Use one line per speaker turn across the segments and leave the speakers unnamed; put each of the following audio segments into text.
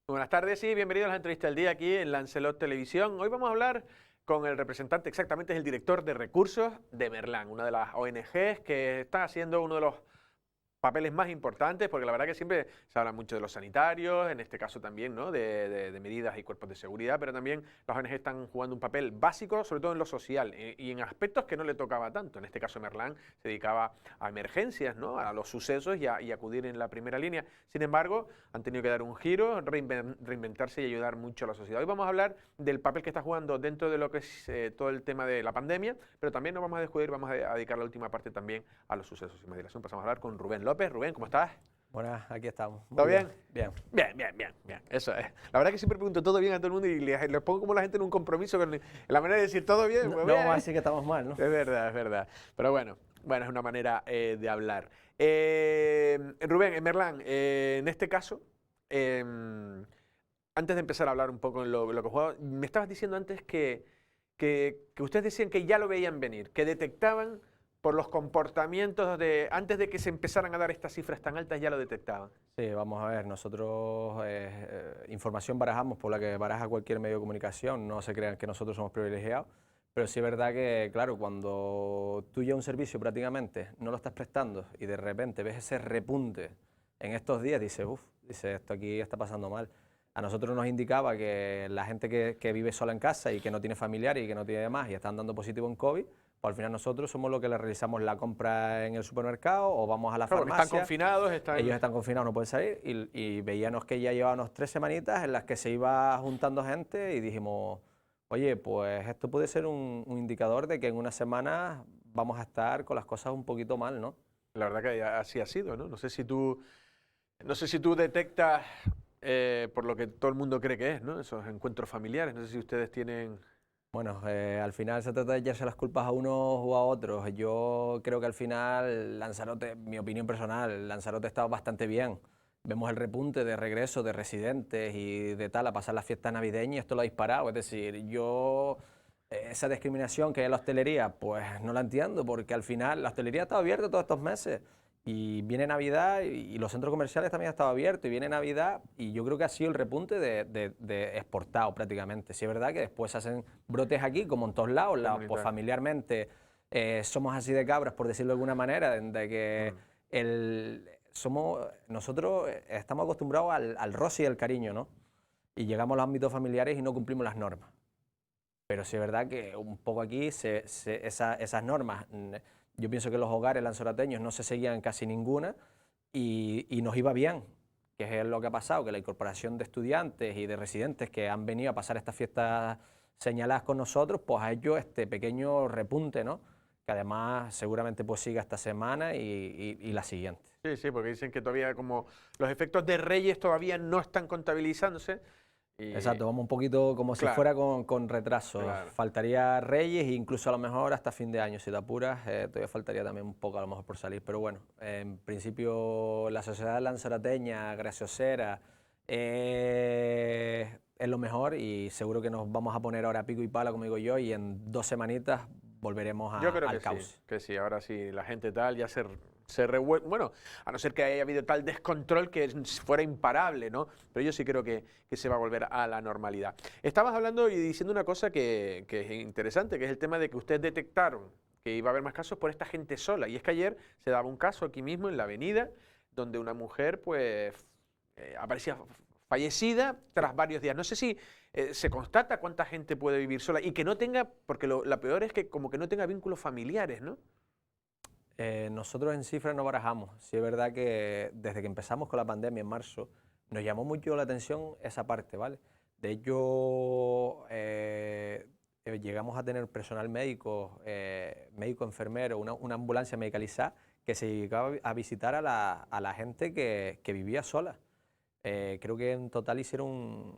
Buenas tardes y bienvenidos a la entrevista del día aquí en Lancelot Televisión. Hoy vamos a hablar con el representante, exactamente es el director de recursos de Merlán, una de las ONGs que está haciendo uno de los papeles más importantes, porque la verdad que siempre se habla mucho de los sanitarios, en este caso también, ¿no? de medidas y cuerpos de seguridad, pero también las ONG están jugando un papel básico, sobre todo en lo social, y en aspectos que no le tocaba tanto. En este caso Merlán se dedicaba a emergencias, ¿no? A los sucesos y acudir en la primera línea. Sin embargo, han tenido que dar un giro, reinventarse y ayudar mucho a la sociedad. Hoy vamos a hablar del papel que está jugando dentro de lo que es todo el tema de la pandemia, pero también nos vamos a descubrir, vamos a dedicar la última parte también a los sucesos y mediación. Pasamos a hablar con Rubén López. Rubén, ¿cómo estás?
Buenas, aquí estamos.
¿Todo
Muy
bien?
Bien.
Bien. Eso es. La verdad que siempre pregunto todo bien a todo el mundo y les pongo como la gente en un compromiso con la manera de decir todo bien.
No,
Pues
no
bien.
vamos a decir que estamos mal, ¿no?
Es verdad. Pero bueno, es una manera de hablar. Rubén, en Merlán, en este caso, antes de empezar a hablar un poco en lo que jugaba, me estabas diciendo antes que ustedes decían que ya lo veían venir, que detectaban por los comportamientos antes de que se empezaran a dar estas cifras tan altas, ya lo detectaban.
Sí, vamos a ver, nosotros información barajamos por la que baraja cualquier medio de comunicación, no se crean que nosotros somos privilegiados, pero sí es verdad que, claro, cuando tú ya un servicio prácticamente no lo estás prestando y de repente ves ese repunte en estos días, dices, esto aquí está pasando mal. A nosotros nos indicaba que la gente que vive sola en casa y que no tiene familiares y que no tiene demás y están dando positivo en COVID, pues al final nosotros somos los que le realizamos la compra en el supermercado o vamos a la farmacia.
Están confinados,
Ellos están confinados, no pueden salir y veíamos que ya llevábamos 3 semanitas en las que se iba juntando gente y dijimos, oye, pues esto puede ser un indicador de que en una semana vamos a estar con las cosas un poquito mal, ¿no?
La verdad que así ha sido, ¿no? No sé si tú detectas, por lo que todo el mundo cree que es, ¿no? Esos encuentros familiares, no sé si ustedes tienen...
Bueno, al final se trata de echarse las culpas a unos o a otros. Yo creo que al final Lanzarote, mi opinión personal, Lanzarote ha estado bastante bien. Vemos el repunte de regreso de residentes y de tal a pasar la fiesta navideña y esto lo ha disparado. Es decir, esa discriminación que hay en la hostelería, pues no la entiendo porque al final la hostelería ha estado abierta todos estos meses. Y viene Navidad y los centros comerciales también han estado abiertos y viene Navidad y yo creo que ha sido el repunte de exportado prácticamente. Sí es verdad que después se hacen brotes aquí como en todos lados, pues familiarmente somos así de cabras, por decirlo de alguna manera, de que nosotros estamos acostumbrados al roce y al cariño, ¿no? Y llegamos a los ámbitos familiares y no cumplimos las normas. Pero sí es verdad que un poco aquí esas normas... Yo pienso que los hogares lanzaroteños no se seguían casi ninguna y nos iba bien, que es lo que ha pasado, que la incorporación de estudiantes y de residentes que han venido a pasar estas fiestas señaladas con nosotros, pues ha hecho este pequeño repunte, ¿no? Que además seguramente pues siga esta semana y la siguiente.
Sí, porque dicen que todavía como los efectos de Reyes todavía no están contabilizándose.
Exacto, vamos un poquito como si fuera con retraso.
Claro.
Faltaría Reyes e incluso a lo mejor hasta fin de año, si te apuras, todavía faltaría también un poco a lo mejor por salir. Pero bueno, en principio la sociedad lanzaroteña, graciosera, es lo mejor y seguro que nos vamos a poner ahora pico y pala, como digo yo, y en 2 semanitas volveremos al caos.
Sí, que sí, ahora sí, la gente tal ya se revuelve, bueno, a no ser que haya habido tal descontrol que fuera imparable, ¿no? Pero yo sí creo que se va a volver a la normalidad. Estabas hablando y diciendo una cosa que es interesante, que es el tema de que ustedes detectaron que iba a haber más casos por esta gente sola. Y es que ayer se daba un caso aquí mismo en la avenida, donde una mujer, pues, aparecía fallecida tras varios días. No sé si se constata cuánta gente puede vivir sola y que no tenga, porque la peor es que como que no tenga vínculos familiares, ¿no?
Nosotros en cifras no barajamos. Sí es verdad que desde que empezamos con la pandemia en marzo, nos llamó mucho la atención esa parte, ¿vale? De hecho, llegamos a tener personal médico, médico enfermero, una ambulancia medicalizada que se dedicaba a visitar a la gente que vivía sola. Creo que en total hicieron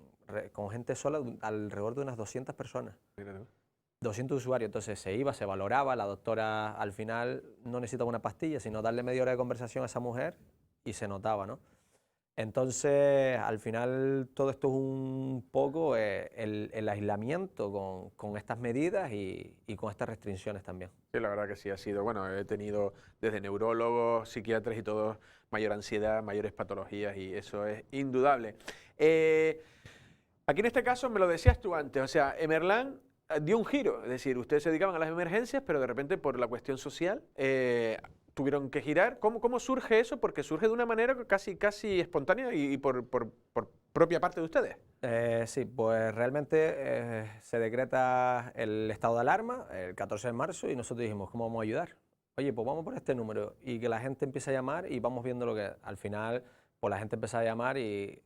con gente sola alrededor de unas 200 personas. 200 usuarios, entonces se iba, se valoraba, la doctora al final no necesitaba una pastilla, sino darle media hora de conversación a esa mujer y se notaba, ¿no? Entonces, al final todo esto es un poco el aislamiento con estas medidas y con estas restricciones también.
Sí, la verdad que sí ha sido. Bueno, he tenido desde neurólogos, psiquiatras y todos mayor ansiedad, mayores patologías y eso es indudable. Aquí en este caso me lo decías tú antes, o sea, Emerlán dio un giro, es decir, ustedes se dedicaban a las emergencias, pero de repente por la cuestión social tuvieron que girar. ¿Cómo surge eso? Porque surge de una manera casi espontánea y por propia parte de ustedes.
Sí, pues realmente se decreta el estado de alarma el 14 de marzo y nosotros dijimos, ¿cómo vamos a ayudar? Oye, pues vamos por este número y que la gente empiece a llamar y vamos viendo lo que al final, pues la gente empezó a llamar y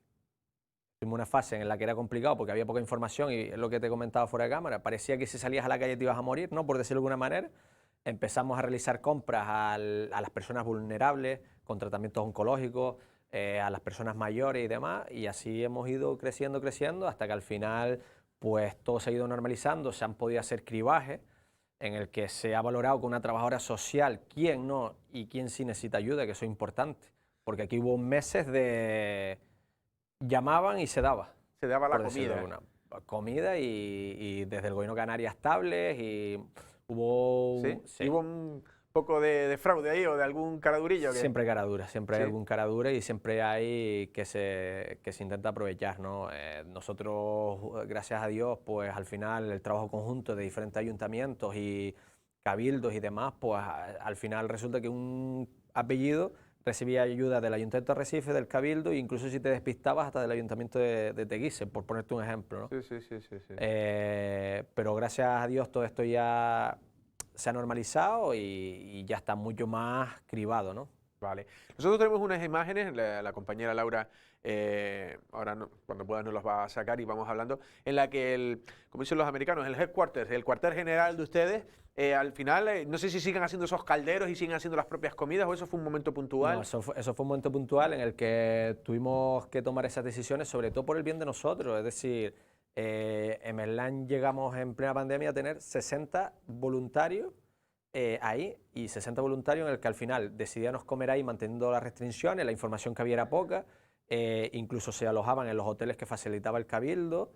tuvimos una fase en la que era complicado porque había poca información y es lo que te comentaba fuera de cámara, parecía que si salías a la calle te ibas a morir, ¿no? Por decirlo de alguna manera. Empezamos a realizar compras a las personas vulnerables con tratamientos oncológicos, a las personas mayores y demás, y así hemos ido creciendo hasta que al final pues todo se ha ido normalizando, se han podido hacer cribajes en el que se ha valorado con una trabajadora social quién no y quién sí necesita ayuda, que eso es importante, porque aquí hubo meses de llamaban y se daba.
Se daba la
por decirlo
comida.
comida y desde el gobierno Canarias tablets y hubo...
¿Sí?
sí.
¿Hubo un poco de fraude ahí o de algún caradurillo?
Siempre hay cara dura, siempre hay
¿Sí?
algún cara dura y siempre hay que se intenta aprovechar, ¿no? Nosotros, gracias a Dios, pues al final el trabajo conjunto de diferentes ayuntamientos y cabildos y demás, pues al final resulta que un apellido recibía ayuda del Ayuntamiento de Arrecife, del Cabildo e incluso si te despistabas hasta del Ayuntamiento de Teguise, por ponerte un ejemplo, ¿no?
Sí.
Pero gracias a Dios todo esto ya se ha normalizado y ya está mucho más cribado, ¿no?
Vale. Nosotros tenemos unas imágenes, la compañera Laura ahora cuando pueda nos los va a sacar y vamos hablando, en la que, como dicen los americanos, el headquarters, el cuartel general de ustedes, al final, no sé si siguen haciendo esos calderos y siguen haciendo las propias comidas o eso fue un momento puntual.
No, eso fue un momento puntual en el que tuvimos que tomar esas decisiones, sobre todo por el bien de nosotros, es decir, en Merlán llegamos en plena pandemia a tener 60 voluntarios ahí y 60 voluntarios en el que al final decidíamos comer ahí manteniendo las restricciones, la información que había era poca, incluso se alojaban en los hoteles que facilitaba el Cabildo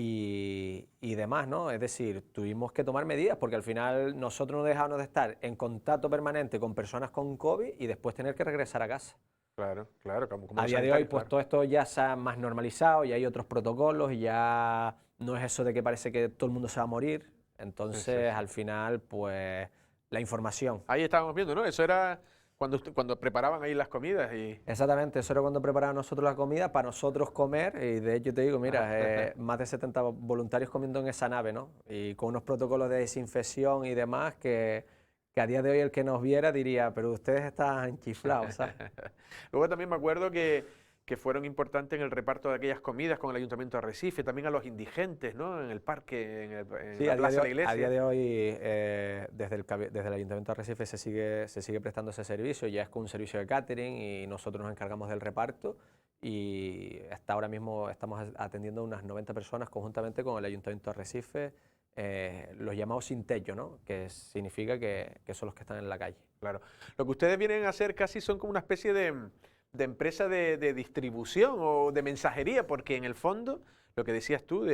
y demás, ¿no? Es decir, tuvimos que tomar medidas porque al final nosotros no dejábamos de estar en contacto permanente con personas con COVID y después tener que regresar a casa.
Claro, como
A día de hoy, pues
claro.
todo esto ya se ha más normalizado, ya hay otros protocolos y ya no es eso de que parece que todo el mundo se va a morir. Entonces, al final, pues la información.
Ahí estábamos viendo, ¿no? Eso era cuando preparaban ahí las comidas y...
Exactamente, eso era cuando preparábamos nosotros la comida para nosotros comer y de hecho te digo, mira, más de 70 voluntarios comiendo en esa nave, ¿no? Y con unos protocolos de desinfección y demás que a día de hoy el que nos viera diría, pero ustedes están chiflados, ¿sabes?
Luego también me acuerdo que fueron importantes en el reparto de aquellas comidas con el Ayuntamiento de Arrecife, también a los indigentes, ¿no? En el parque, en la plaza de la iglesia.
A día de hoy desde el Ayuntamiento de Arrecife se sigue prestando ese servicio, ya es con un servicio de catering y nosotros nos encargamos del reparto y hasta ahora mismo estamos atendiendo a unas 90 personas conjuntamente con el Ayuntamiento de Arrecife, los llamados sin techo, ¿no? Que significa que son los que están en la calle.
Claro. Lo que ustedes vienen a hacer casi son como una especie de empresa de distribución o de mensajería, porque en el fondo, lo que decías tú,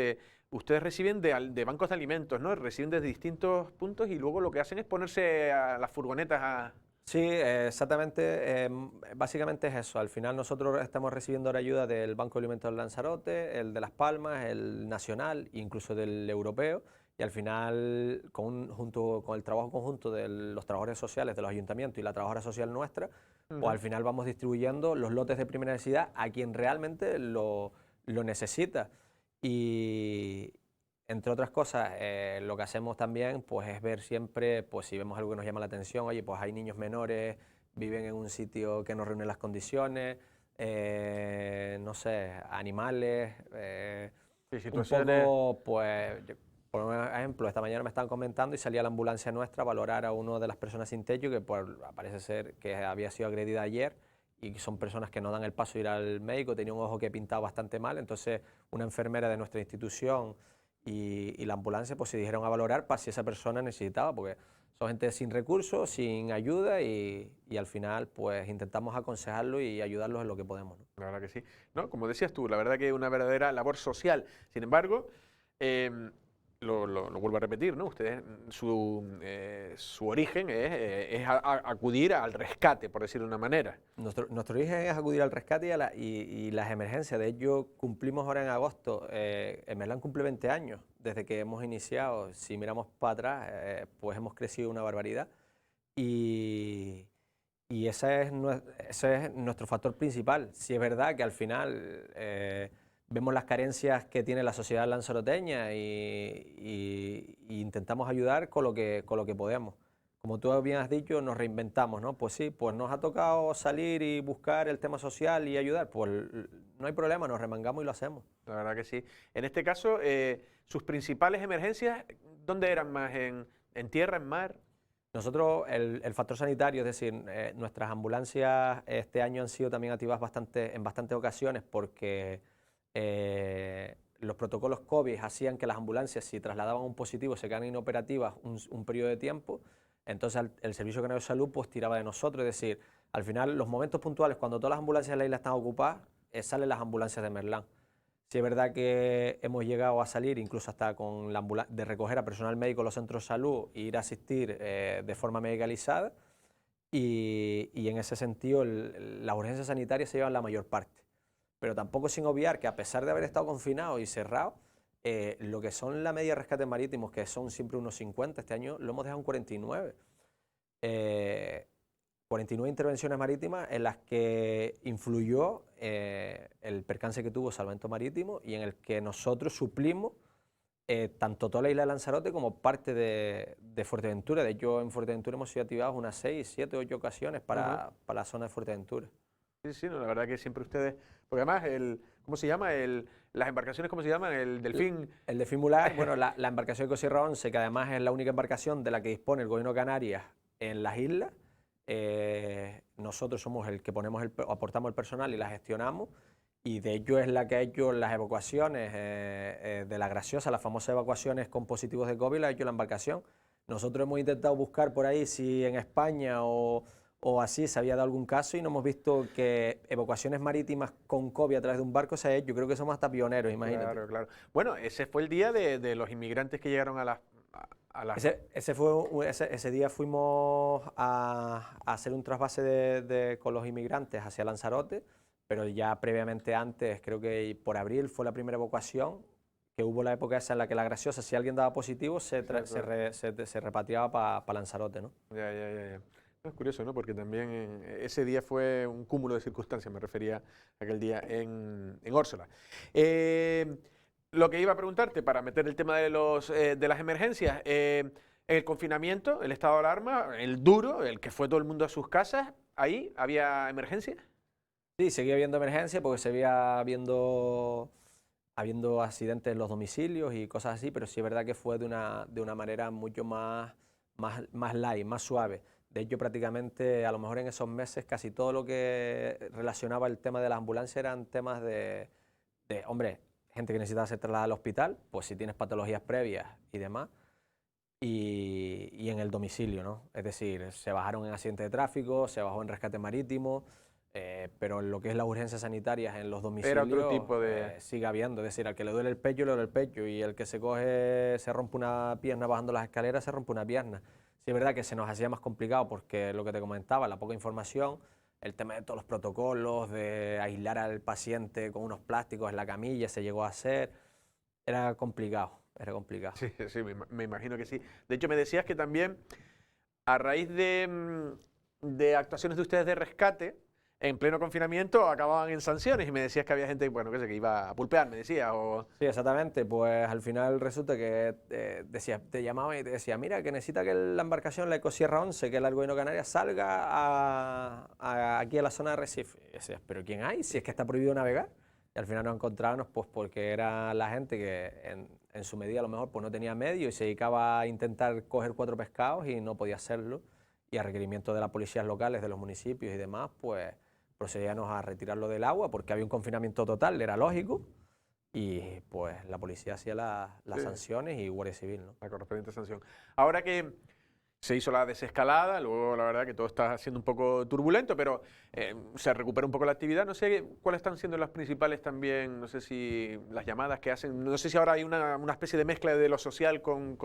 ustedes reciben de bancos de alimentos, ¿no? Reciben desde distintos puntos y luego lo que hacen es ponerse a las furgonetas a...
Sí, exactamente, básicamente es eso. Al final nosotros estamos recibiendo ahora ayuda del Banco de Alimentos de Lanzarote, el de Las Palmas, el nacional, incluso del europeo. Y al final, junto con el trabajo conjunto de los trabajadores sociales de los ayuntamientos y la trabajadora social nuestra, pues al final vamos distribuyendo los lotes de primera necesidad a quien realmente lo necesita. Y entre otras cosas, lo que hacemos también pues, es ver siempre, pues si vemos algo que nos llama la atención, oye, pues hay niños menores, viven en un sitio que no reúne las condiciones, no sé, animales,
situaciones...
un poco, pues... Por ejemplo, esta mañana me estaban comentando y salía la ambulancia nuestra a valorar a una de las personas sin techo que parece ser que había sido agredida ayer y son personas que no dan el paso de ir al médico, tenía un ojo que pintaba bastante mal, entonces una enfermera de nuestra institución y la ambulancia pues se dijeron a valorar para si esa persona necesitaba, porque son gente sin recursos, sin ayuda y al final pues intentamos aconsejarlo y ayudarlos en lo que podemos, ¿no?
La verdad que sí. No, como decías tú, la verdad que es una verdadera labor social. Sin embargo, lo vuelvo a repetir, ¿no? Ustedes, su origen es acudir al rescate, por decirlo de una manera.
Nuestro origen es acudir al rescate y las emergencias. De hecho, cumplimos ahora en agosto, Merlán cumple 20 años desde que hemos iniciado. Si miramos para atrás, pues hemos crecido una barbaridad. Y ese es nuestro factor principal. Sí es verdad que al final vemos las carencias que tiene la sociedad lanzaroteña y intentamos ayudar con lo que podemos. Como tú bien has dicho, nos reinventamos, ¿no? Pues sí, pues nos ha tocado salir y buscar el tema social y ayudar. Pues no hay problema, nos remangamos y lo hacemos.
La verdad que sí. En este caso, sus principales emergencias, ¿dónde eran más? ¿En tierra, en mar?
Nosotros, el factor sanitario, es decir, nuestras ambulancias este año han sido también activadas en bastantes ocasiones porque los protocolos COVID hacían que las ambulancias, si trasladaban un positivo, se quedaran inoperativas un periodo de tiempo. Entonces el Servicio Canario de Salud pues tiraba de nosotros, es decir, al final los momentos puntuales, cuando todas las ambulancias de la isla están ocupadas, salen las ambulancias de Merlán. Sí es verdad que hemos llegado a salir incluso hasta con de recoger a personal médico en los centros de salud e ir a asistir de forma medicalizada y en ese sentido las urgencias sanitarias se llevan la mayor parte. Pero tampoco sin obviar que a pesar de haber estado confinados y cerrados, lo que son la media de rescates marítimos, que son siempre unos 50, este año lo hemos dejado en 49. 49 intervenciones marítimas en las que influyó el percance que tuvo Salvamento Marítimo y en el que nosotros suplimos tanto toda la isla de Lanzarote como parte de Fuerteventura. De hecho, en Fuerteventura hemos sido activados unas 6, 7, 8 ocasiones para la zona de Fuerteventura.
Sí, sí, no, la verdad que siempre ustedes... Porque además, ¿cómo se llama? Las embarcaciones, ¿cómo se llaman? El Delfín...
El Delfín Mular, bueno, la embarcación de Ecosierra 11, que además es la única embarcación de la que dispone el Gobierno de Canarias en las islas. Nosotros somos el que aportamos el personal y la gestionamos, y de hecho es la que ha hecho las evacuaciones de La Graciosa, las famosas evacuaciones con positivos de COVID, la ha hecho la embarcación. Nosotros hemos intentado buscar por ahí si en España o así se había dado algún caso y no hemos visto que evacuaciones marítimas con COVID a través de un barco se ha hecho. Yo creo que somos hasta pioneros, imagínate.
Claro, claro. Bueno, ese fue el día de los inmigrantes que llegaron a las...
Ese día fuimos a hacer un trasvase con los inmigrantes hacia Lanzarote, pero ya previamente antes, creo que por abril fue la primera evacuación, que hubo la época esa en la que La Graciosa, si alguien daba positivo, se repatriaba para Lanzarote, ¿no?
Ya. Es curioso, ¿no? Porque también ese día fue un cúmulo de circunstancias, me refería a aquel día en Órsola. Lo que iba a preguntarte, para meter el tema de las emergencias, el confinamiento, el estado de alarma, el duro, el que fue todo el mundo a sus casas, ¿ahí había emergencia?
Sí, seguía habiendo emergencia porque seguía habiendo accidentes en los domicilios y cosas así, pero sí es verdad que fue de una manera mucho más light, más suave. De hecho, prácticamente, a lo mejor en esos meses, casi todo lo que relacionaba el tema de las ambulancias eran temas hombre, gente que necesita ser trasladada al hospital, pues si tienes patologías previas y demás, y en el domicilio, ¿no? Es decir, se bajaron en accidentes de tráfico, se bajó en rescate marítimo, pero en lo que es las urgencias sanitarias en los domicilios
Era otro tipo de...
sigue habiendo. Es decir, al que le duele el pecho, le duele el pecho, y el que se rompe una pierna bajando las escaleras, se rompe una pierna. Sí, es verdad que se nos hacía más complicado porque lo que te comentaba, la poca información, el tema de todos los protocolos, de aislar al paciente con unos plásticos en la camilla, se llegó a hacer, era complicado.
Sí, me imagino que sí. De hecho, me decías que también, a raíz de actuaciones de ustedes de rescate, en pleno confinamiento acababan en sanciones, y me decías que había gente, bueno, que iba a pulpear, me decías, o...
Sí, exactamente, pues al final resulta que te llamaba y te decía, mira, que necesita que la embarcación, la Ecosierra 11, que es el Gobierno de Canarias, salga aquí a la zona de Recife. Y decías, ¿pero quién hay? Si es que está prohibido navegar. Y al final nos encontrábamos pues porque era la gente que en su medida a lo mejor pues no tenía medio y se dedicaba a intentar coger 4 pescados y no podía hacerlo. Y a requerimiento de las policías locales, de los municipios y demás, pues procedíamos a retirarlo del agua porque había un confinamiento total, era lógico, y pues la policía hacía las sanciones y Guardia Civil, ¿no?
La correspondiente sanción. Ahora que se hizo la desescalada, luego la verdad que todo está siendo un poco turbulento, pero se recupera un poco la actividad. No sé cuáles están siendo las principales también, no sé si las llamadas que hacen, no sé si ahora hay una especie de mezcla de lo social con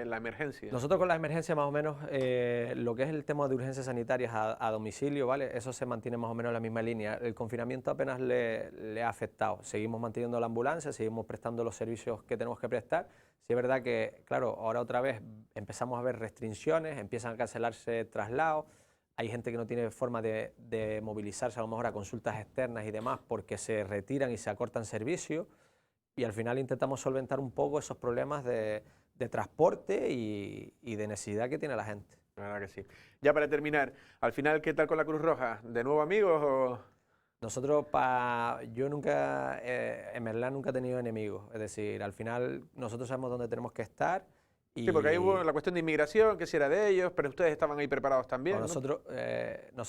la emergencia.
Nosotros con la emergencia más o menos, lo que es el tema de urgencias sanitarias a domicilio, ¿vale? Eso se mantiene más o menos en la misma línea. El confinamiento apenas le ha afectado. Seguimos manteniendo la ambulancia, seguimos prestando los servicios que tenemos que prestar. Sí es verdad que, claro, ahora otra vez empezamos a ver restricciones, empiezan a cancelarse traslados, hay gente que no tiene forma de movilizarse a lo mejor a consultas externas y demás porque se retiran y se acortan servicios, y al final intentamos solventar un poco esos problemas de transporte y de necesidad que tiene la gente.
La verdad que sí. Ya para terminar, al final, ¿qué tal con la Cruz Roja? ¿De nuevo amigos o...?
Nosotros, yo nunca, en Merlán nunca he tenido enemigos, es decir, al final nosotros sabemos dónde tenemos que estar.
Sí, porque ahí hubo la cuestión de inmigración, que si era de ellos, pero ustedes estaban ahí preparados también, ¿no?
Nosotros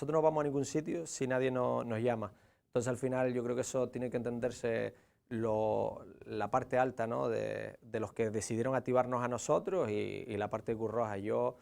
no vamos a ningún sitio si nadie nos llama. Entonces al final yo creo que eso tiene que entenderse la parte alta, ¿no? de los que decidieron activarnos a nosotros y la parte de Cruz Roja. Yo,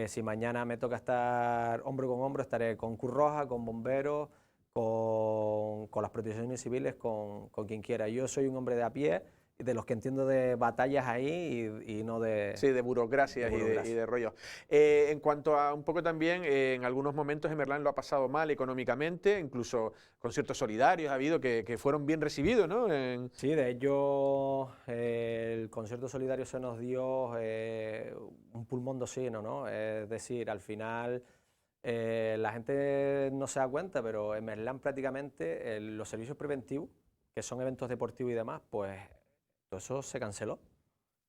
si mañana me toca estar hombro con hombro, estaré con Cruz Roja, con bomberos, con las protecciones civiles, con quien quiera. Yo soy un hombre de a pie, de los que entiendo de batallas ahí y no de...
Sí, de burocracias y de rollos. En cuanto a un poco también, en algunos momentos Merlán lo ha pasado mal económicamente, incluso conciertos solidarios ha habido que fueron bien recibidos, ¿no?
Sí, de hecho, el concierto solidario se nos dio un pulmón docino, ¿no? Es decir, al final... la gente no se da cuenta, pero en Merlán prácticamente los servicios preventivos, que son eventos deportivos y demás, pues todo eso se canceló.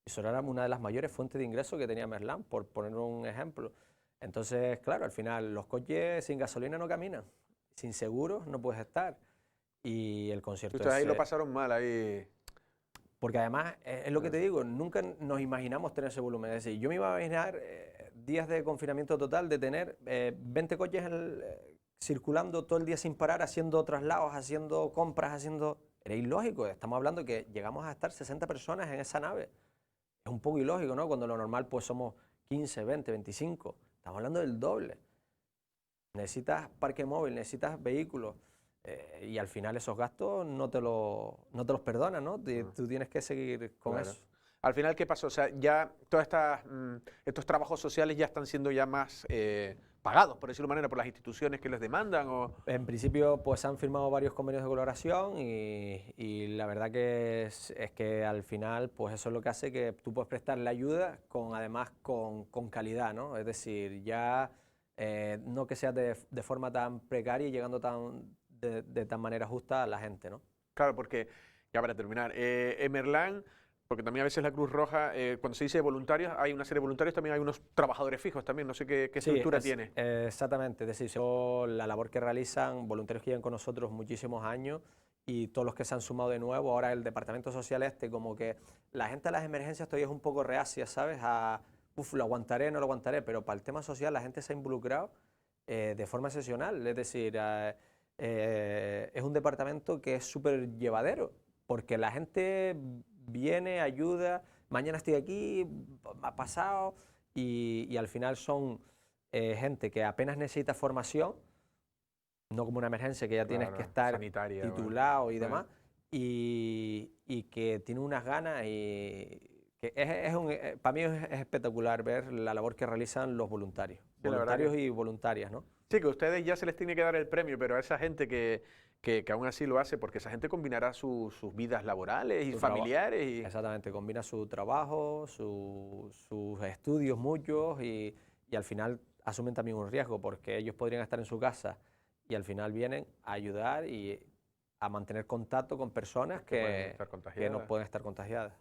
Y eso era una de las mayores fuentes de ingresos que tenía Merlán, por poner un ejemplo. Entonces, claro, al final los coches sin gasolina no caminan, sin seguros no puedes estar. Y el concierto...
Ustedes ahí lo pasaron mal, ahí...
Porque además, es lo que te digo, nunca nos imaginamos tener ese volumen. Es decir, yo me iba a imaginar días de confinamiento total, de tener 20 coches circulando todo el día sin parar, haciendo traslados, haciendo compras, haciendo... Era ilógico, estamos hablando que llegamos a estar 60 personas en esa nave. Es un poco ilógico, ¿no? Cuando lo normal pues somos 15, 20, 25. Estamos hablando del doble. Necesitas parque móvil, necesitas vehículos. Y al final esos gastos no te los perdonan, ¿no? Tú tienes que seguir con eso.
Al final, ¿qué pasó? O sea, ya todos estos trabajos sociales ya están siendo ya más pagados, por decirlo de manera, por las instituciones que les demandan, ¿o?
En principio, pues han firmado varios convenios de colaboración y la verdad que es que al final, pues eso es lo que hace que tú puedes prestar la ayuda además con calidad, ¿no? Es decir, ya no que sea de forma tan precaria y llegando de tan manera justa a la gente, ¿no?
Claro, porque, ya para terminar, en Merlán, porque también a veces la Cruz Roja, cuando se dice voluntarios, hay una serie de voluntarios, también hay unos trabajadores fijos también, no sé qué estructura tiene.
Exactamente, es decir, la labor que realizan voluntarios que llevan con nosotros muchísimos años y todos los que se han sumado de nuevo, ahora el Departamento Social como que la gente a las emergencias todavía es un poco reacia, ¿sabes? Lo aguantaré, no lo aguantaré, pero para el tema social la gente se ha involucrado de forma excepcional, es decir... es un departamento que es súper llevadero, porque la gente viene, ayuda, mañana estoy aquí, ha pasado, y al final son gente que apenas necesita formación, no como una emergencia que ya tienes que estar
sanitaria,
titulado y demás, y que tiene unas ganas y... que para mí es espectacular ver la labor que realizan los voluntarios, y voluntarias, ¿no?
Sí, que a ustedes ya se les tiene que dar el premio, pero a esa gente que aún así lo hace, porque esa gente combinará sus vidas laborales y familiares.
Exactamente, combina su trabajo, sus estudios muchos y al final asumen también un riesgo, porque ellos podrían estar en su casa y al final vienen a ayudar y a mantener contacto con personas que no pueden estar contagiadas.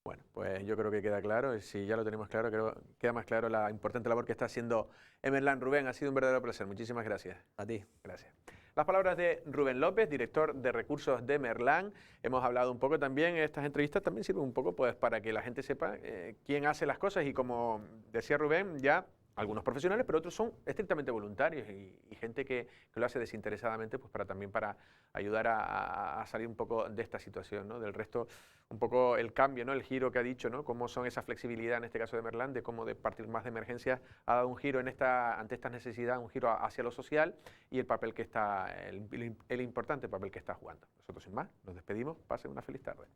Bueno, pues yo creo que queda claro, y si ya lo tenemos claro, creo que queda más claro la importante labor que está haciendo Merlán. Rubén, ha sido un verdadero placer, muchísimas gracias.
A ti.
Gracias. Las palabras de Rubén López, director de recursos de Merlán. Hemos hablado un poco también, estas entrevistas también sirven un poco pues para que la gente sepa quién hace las cosas y como decía Rubén, ya algunos profesionales, pero otros son estrictamente voluntarios y gente que lo hace desinteresadamente, pues también para ayudar a salir un poco de esta situación, ¿no? Del resto, un poco el cambio, ¿no? El giro que ha dicho, ¿no? Cómo son esa flexibilidad en este caso de Merlán, de cómo de partir más de emergencias ha dado un giro ante esta necesidad, un giro hacia lo social y el papel que está, el importante papel que está jugando. Nosotros sin más, nos despedimos, pasen una feliz tarde.